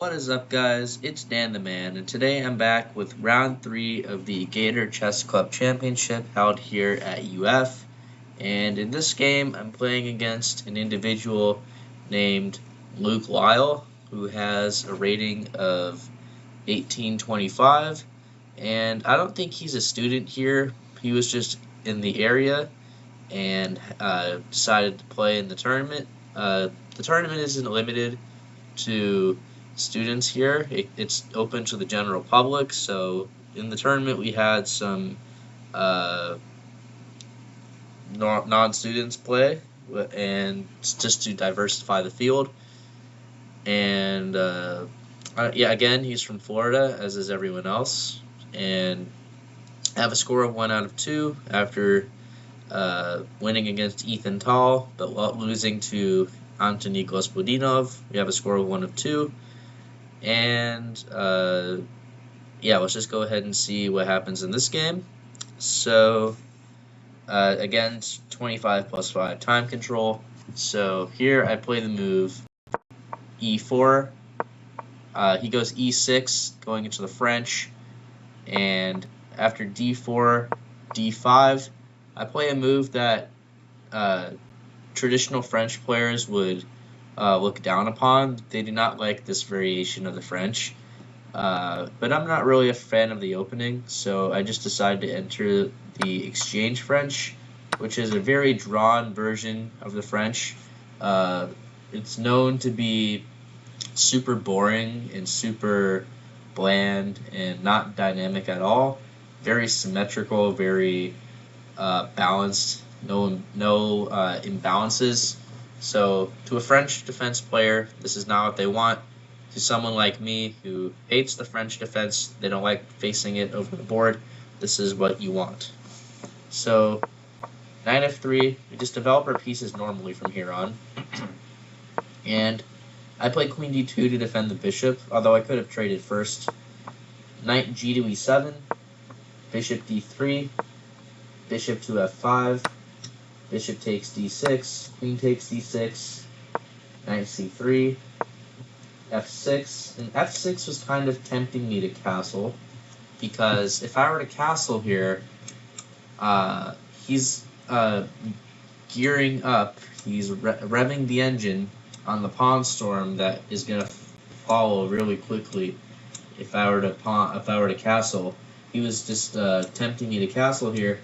What is up, guys? It's Dan the Man, and today I'm back with round 3 of the Gator Chess Club Championship held here at UF. And in this game, I'm playing against an individual named Luke Lyle, who has a rating of 1825. And I don't think he's a student here. He was just in the area and decided to play in the tournament. The tournament isn't limited to students here. It's open to the general public. So in the tournament, we had some non-students play, and just to diversify the field. And again, he's from Florida, as is everyone else. And I have a score of 1 out of 2 after winning against Ethan Tall, but losing to Antony Gospodinov. We have a score of 1 of 2. And let's just go ahead and see what happens in this game. So again, it's 25 plus 5 time control. So here I play the move e4. He goes e6, going into the French. And after d4, d5, I play a move that traditional French players would look down upon. They do not like this variation of the French. But I'm not really a fan of the opening, so I just decided to enter the exchange French, which is a very drawn version of the French. It's known to be super boring and super bland and not dynamic at all. Very symmetrical, very balanced, no imbalances. So to a French defense player, this is not what they want. To someone like me who hates the French defense, they don't like facing it over the board, this is what you want. So knight f3, we just develop our pieces normally from here on. And I play queen d2 to defend the bishop, although I could have traded first. Knight g to e7, bishop d3, bishop to f5, bishop takes d6, queen takes d6, knight c3, f6. And f6 was kind of tempting me to castle, because if I were to castle here, he's gearing up, he's revving the engine on the pawn storm that is going to follow really quickly if I were to castle. He was just tempting me to castle here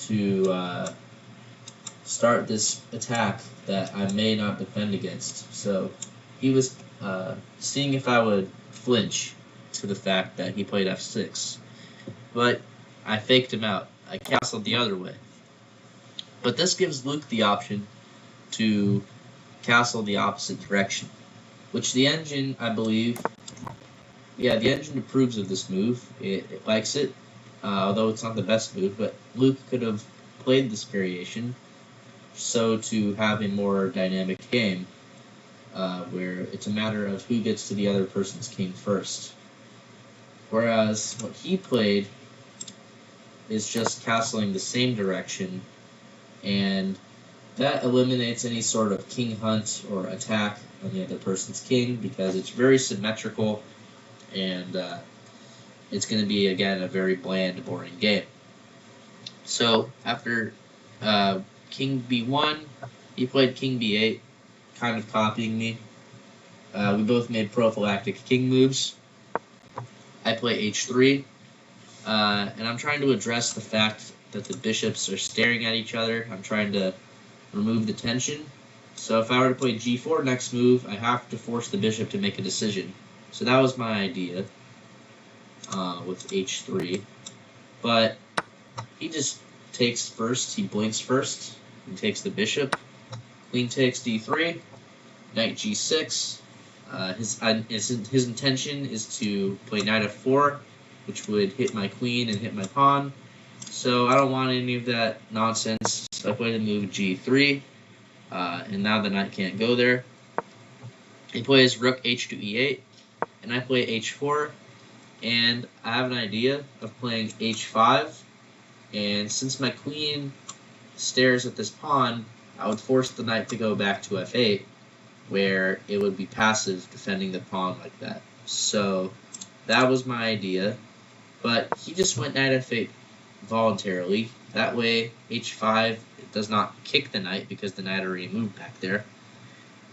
to start this attack that I may not defend against. So he was seeing if I would flinch to the fact that he played f6. But I faked him out. I castled the other way. But this gives Luke the option to castle the opposite direction, which the engine, I believe, the engine approves of this move. It likes it, although it's not the best move, but Luke could have played this variation so to have a more dynamic game, where it's a matter of who gets to the other person's king first. Whereas what he played is just castling the same direction, and that eliminates any sort of king hunt or attack on the other person's king, because it's very symmetrical, and it's going to be, again, a very bland, boring game. So after king b1, he played king b8, kind of copying me. We both made prophylactic king moves. I play h3, and I'm trying to address the fact that the bishops are staring at each other. I'm trying to remove the tension. So if I were to play g4 next move, I have to force the bishop to make a decision. So that was my idea with h3. But he just takes first, he blinks first, he takes the bishop, queen takes d3, knight g6. His intention is to play knight f4, which would hit my queen and hit my pawn. So I don't want any of that nonsense. So I play the move g3, and now the knight can't go there. He plays rook h to e8, and I play h4, and I have an idea of playing h5, and since my queen stares at this pawn, I would force the knight to go back to f8, where it would be passive defending the pawn like that. So that was my idea, but he just went knight f8 voluntarily. That way h5 does not kick the knight because the knight already moved back there.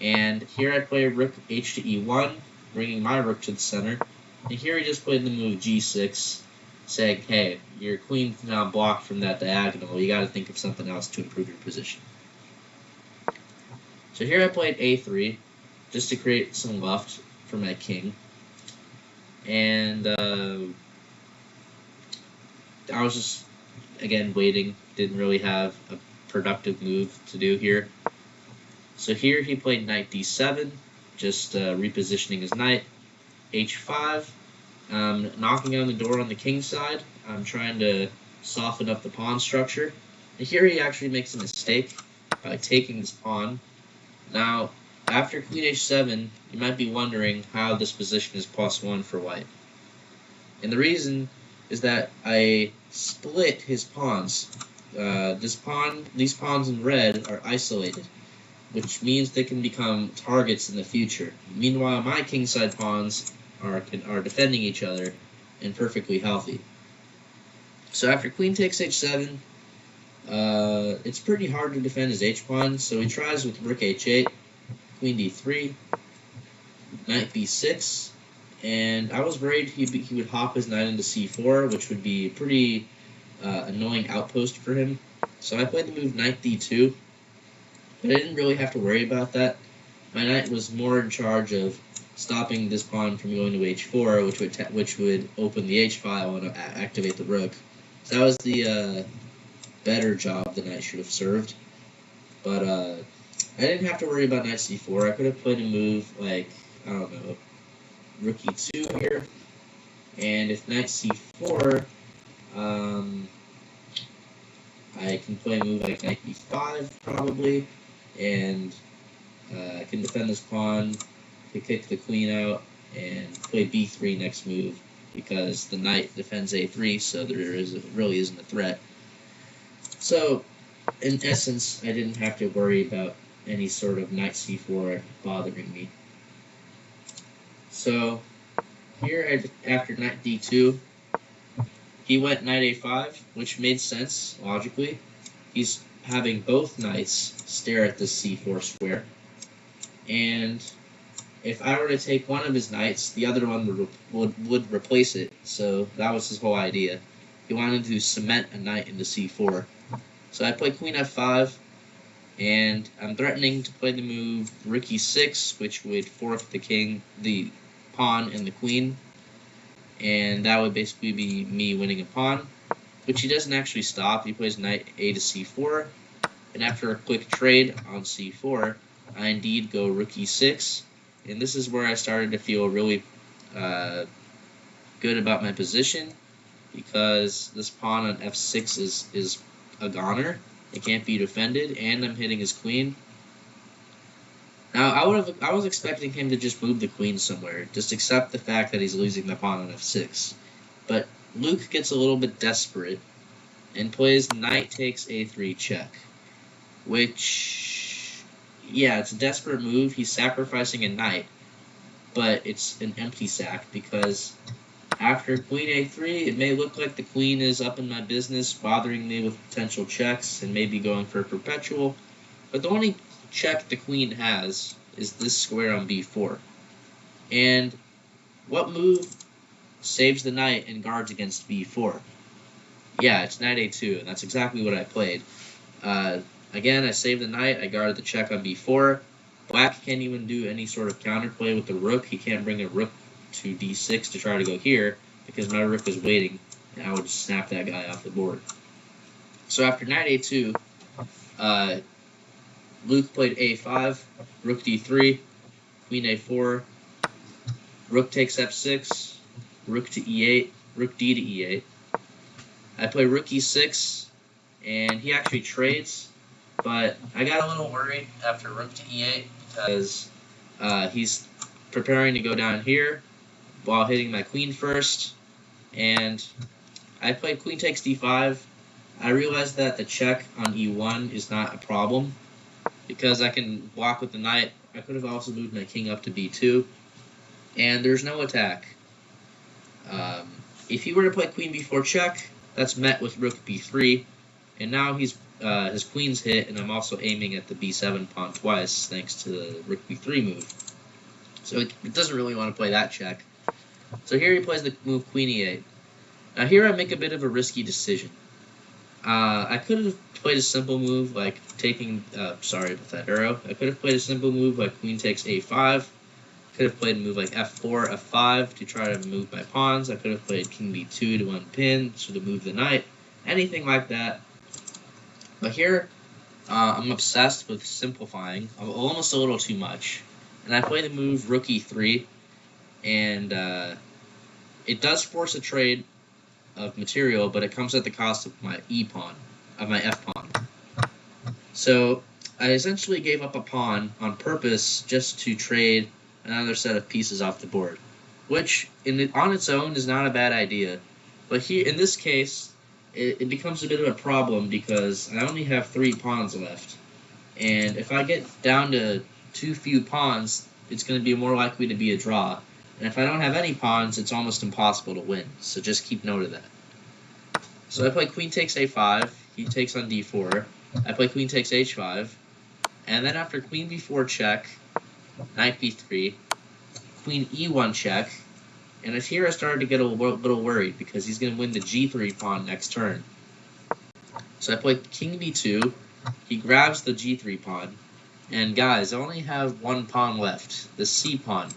And here I play rook h to e1, bringing my rook to the center. And here he just played the move g6, saying, hey, your queen's now blocked from that diagonal. You got to think of something else to improve your position. So here I played a3, just to create some left for my king. And I was just, again, waiting. Didn't really have a productive move to do here. So here he played knight d7, just repositioning his knight. h5, knocking on the door on the king side. I'm trying to soften up the pawn structure. And here he actually makes a mistake by taking this pawn. Now, after queen h7, you might be wondering how this position is +1 for white. And the reason is that I split his pawns. These pawns in red are isolated, which means they can become targets in the future. Meanwhile, my kingside pawns are defending each other and perfectly healthy. So after queen takes h7, it's pretty hard to defend his h-pawn, so he tries with rook h8, queen d3, knight b6, and I was worried he would hop his knight into c4, which would be a pretty annoying outpost for him. So I played the move knight d2, but I didn't really have to worry about that. My knight was more in charge of stopping this pawn from going to h4, which would open the h file and activate the rook. So that was the better job the knight should have served. But I didn't have to worry about knight c4. I could have played a move like, I don't know, rook e2 here. And if knight c4, I can play a move like knight b5 probably, and I can defend this pawn, to kick the queen out, and play b3 next move because the knight defends a3, so there really isn't a threat. So, in essence, I didn't have to worry about any sort of knight c4 bothering me. So, here after knight d2, he went knight a5, which made sense, logically. He's having both knights stare at this c4 square. And if I were to take one of his knights, the other one would replace it. So that was his whole idea. He wanted to cement a knight into c4. So I play queen f5, and I'm threatening to play the move rook e6, which would fork the pawn, and the queen. And that would basically be me winning a pawn, which he doesn't actually stop. He plays knight a to c4, and after a quick trade on c4, I indeed go rook e6, and this is where I started to feel really good about my position, because this pawn on f6 is a goner. It can't be defended, and I'm hitting his queen. Now, I was expecting him to just move the queen somewhere, just accept the fact that he's losing the pawn on f6. But Luke gets a little bit desperate and plays knight takes a3 check, which, yeah, it's a desperate move. He's sacrificing a knight, but it's an empty sack because after queen a3, it may look like the queen is up in my business, bothering me with potential checks and maybe going for a perpetual, but the only check the queen has is this square on b4. And what move saves the knight and guards against b4? Yeah, it's knight a2, and that's exactly what I played. Again, I saved the knight, I guarded the check on b4. Black can't even do any sort of counterplay with the rook. He can't bring a rook to d6 to try to go here, because my rook is waiting, and I would just snap that guy off the board. So after knight a2, Luke played a5, rook d3, queen a4, rook takes f6, rook to e8, rook d to e8. I play rook e6, and he actually trades, but I got a little worried after rook to e8 because he's preparing to go down here while hitting my queen first, and I played queen takes d5. I realized that the check on e1 is not a problem, because I can block with the knight I could have also moved my king up to b2, and there's no attack. If he were to play queen b4 check, that's met with rook b3, and now his queen's hit, and I'm also aiming at the b7 pawn twice thanks to the rook b3 move. So it doesn't really want to play that check. So here he plays the move queen e8. Now here I make a bit of a risky decision. I could have played a simple move like taking, sorry about that arrow. I could have played a simple move like queen takes a5. Could have played a move like f4, f5 to try to move my pawns. I could have played king b2 to unpin, so to move the knight. Anything like that. But here, I'm obsessed with simplifying, almost a little too much. And I play the move rook e3, and it does force a trade of material, but it comes at the cost of my e-pawn, of my f-pawn. So I essentially gave up a pawn on purpose just to trade another set of pieces off the board, which on its own is not a bad idea. But here, in this case, it becomes a bit of a problem because I only have 3 pawns left. And if I get down to too few pawns, it's going to be more likely to be a draw. And if I don't have any pawns, it's almost impossible to win. So just keep note of that. So I play queen takes a5. He takes on d4. I play queen takes h5. And then after queen b4 check, knight b3, queen e1 check. And it's here I started to get a little worried because he's going to win the g3 pawn next turn. So I play king b2. He grabs the g3 pawn. And guys, I only have 1 pawn left, the c pawn.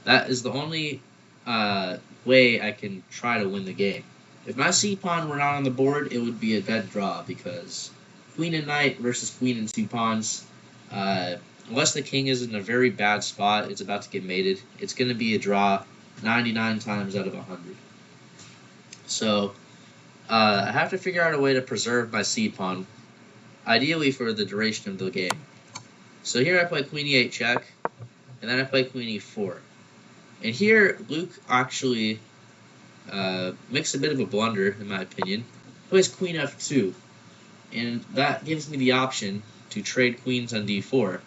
That is the only way I can try to win the game. If my c pawn were not on the board, it would be a dead draw because queen and knight versus queen and 2 pawns, unless the king is in a very bad spot, it's about to get mated, it's going to be a draw 99 times out of 100. So I have to figure out a way to preserve my c pawn, ideally for the duration of the game. So here I play queen e8 check, and then I play queen e4. And here, Luke actually makes a bit of a blunder, in my opinion. He plays queen f2, and that gives me the option to trade queens on d4.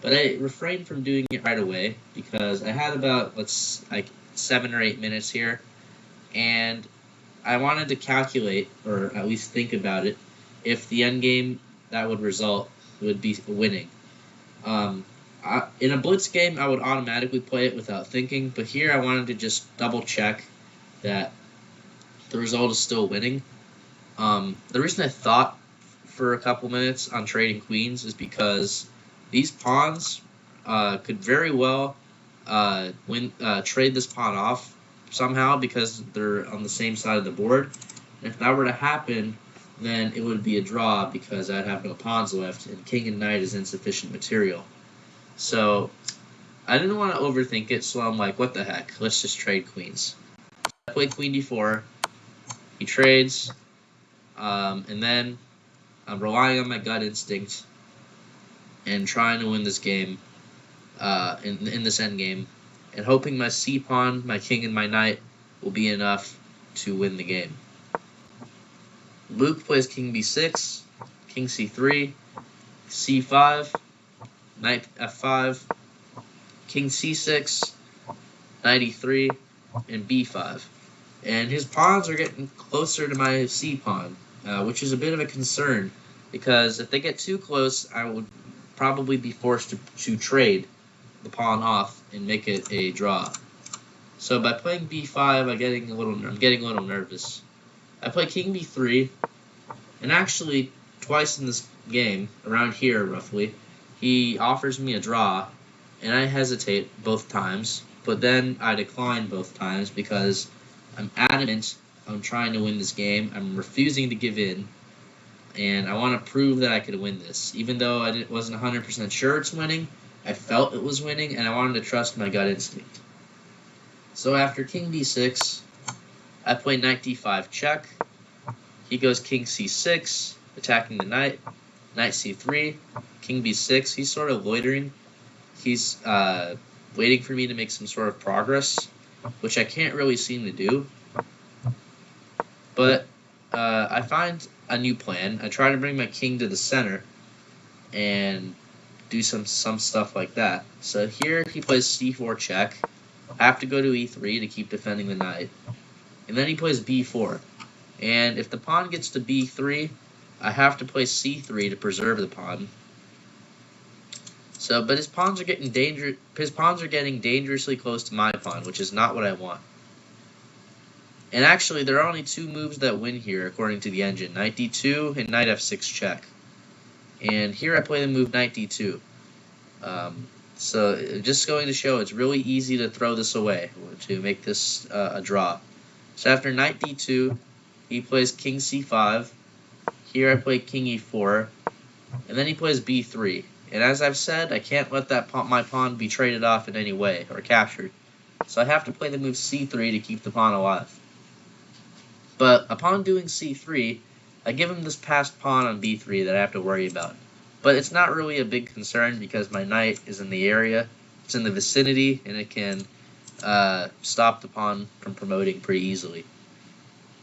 But I refrained from doing it right away because I had about, like 7 or 8 minutes here, and I wanted to calculate, or at least think about it, if the endgame that would result would be winning. In a blitz game, I would automatically play it without thinking, but here I wanted to just double check that the result is still winning. The reason I thought for a couple minutes on trading queens is because these pawns could very well trade this pawn off somehow because they're on the same side of the board. And if that were to happen, then it would be a draw because I'd have no pawns left, and king and knight is insufficient material. So I didn't want to overthink it, so I'm like, what the heck, let's just trade queens. I play queen d4, he trades, and then I'm relying on my gut instinct and trying to win this game, in this endgame, and hoping my c-pawn, my king, and my knight will be enough to win the game. Luke plays king b6, king c3, c5, knight f5, king c6, knight e3, and b5. And his pawns are getting closer to my c-pawn, which is a bit of a concern, because if they get too close, I would probably be forced to trade the pawn off and make it a draw. So by playing b5, I'm getting a little nervous. I play king b3, and actually twice in this game, around here roughly, he offers me a draw, and I hesitate both times, but then I decline both times because I'm adamant on trying to win this game. I'm refusing to give in, and I want to prove that I could win this. Even though I wasn't 100% sure it's winning, I felt it was winning, and I wanted to trust my gut instinct. So after king b6, I play knight d5 check. He goes king c6, attacking the knight. Knight c3, king b6. He's sort of loitering. He's waiting for me to make some sort of progress, which I can't really seem to do. But I find a new plan. I try to bring my king to the center, and do some stuff like that. So here he plays c4 check. I have to go to e3 to keep defending the knight. And then he plays b4. And if the pawn gets to b3, I have to play c3 to preserve the pawn. So, but his pawns are getting dangerously close to my pawn, which is not what I want. And actually, there are only two moves that win here, according to the engine: knight d2 and knight f6 check. And here I play the move knight d2. So just going to show it's really easy to throw this away, to make this a draw. So after knight d2, he plays king c5. Here I play king e4. And then he plays b3. And as I've said, I can't let my pawn be traded off in any way, or captured. So I have to play the move c3 to keep the pawn alive. But upon doing c3, I give him this passed pawn on b3 that I have to worry about. But it's not really a big concern because my knight is in the area, it's in the vicinity, and it can stop the pawn from promoting pretty easily.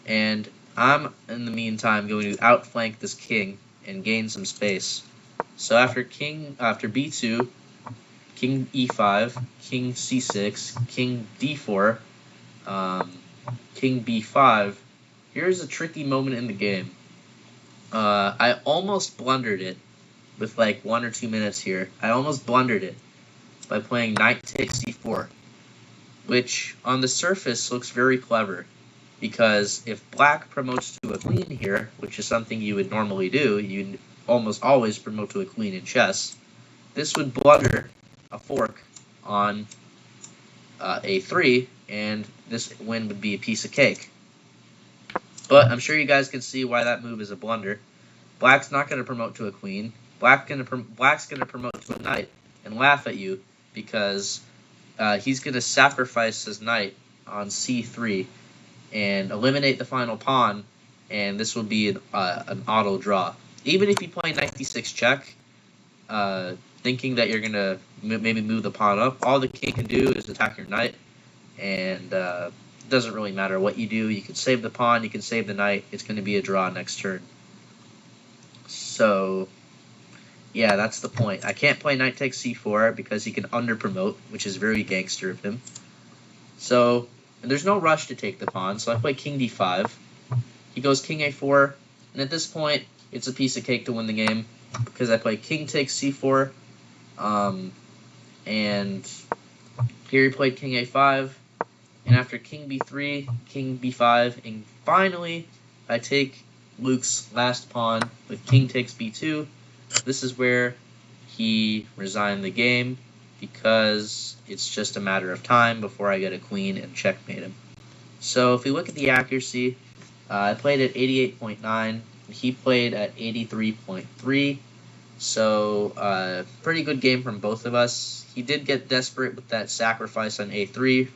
And I'm, in the meantime, going to outflank this king and gain some space. So after b2, king e5, king c6, king d4, king b5, here's a tricky moment in the game. I almost blundered it with like 1 or 2 minutes here. I almost blundered it by playing knight takes c4, which on the surface looks very clever, because if black promotes to a queen here, which is something you would normally do, you'd almost always promote to a queen in chess, this would blunder a fork on a3, and this win would be a piece of cake. But I'm sure you guys can see why that move is a blunder. Black's not going to promote to a queen. Black's going to promote to a knight and laugh at you, because he's going to sacrifice his knight on c3 and eliminate the final pawn, and this will be an auto draw. Even if you play knight d6 check, thinking that you're going to maybe move the pawn up, all the king can do is attack your knight, and it doesn't really matter what you do. You can save the pawn, you can save the knight, it's going to be a draw next turn. So, yeah, that's the point. I can't play knight takes c4 because he can under-promote, which is very gangster of him. So, and there's no rush to take the pawn, so I play king d5. He goes king a4, and at this point, it's a piece of cake to win the game, because I play king takes c4, and here he played king a5, and after king b3, king b5, and finally, I take Luke's last pawn with king takes b2. This is where he resigned the game, because it's just a matter of time before I get a queen and checkmate him. So if we look at the accuracy, I played at 88.9, he played at 83.3, so pretty good game from both of us. He did get desperate with that sacrifice on a3.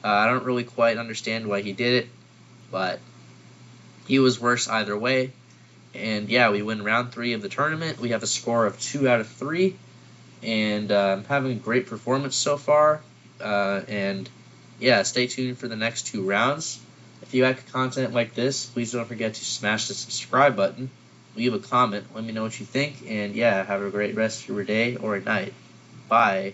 I don't really quite understand why he did it, but he was worse either way. And yeah, we win round 3 of the tournament. We have a score of 2 out of 3, and I'm having a great performance so far. And yeah, stay tuned for the next 2 rounds. If you like content like this, please don't forget to smash the subscribe button, leave a comment, let me know what you think, and yeah, have a great rest of your day or night. Bye.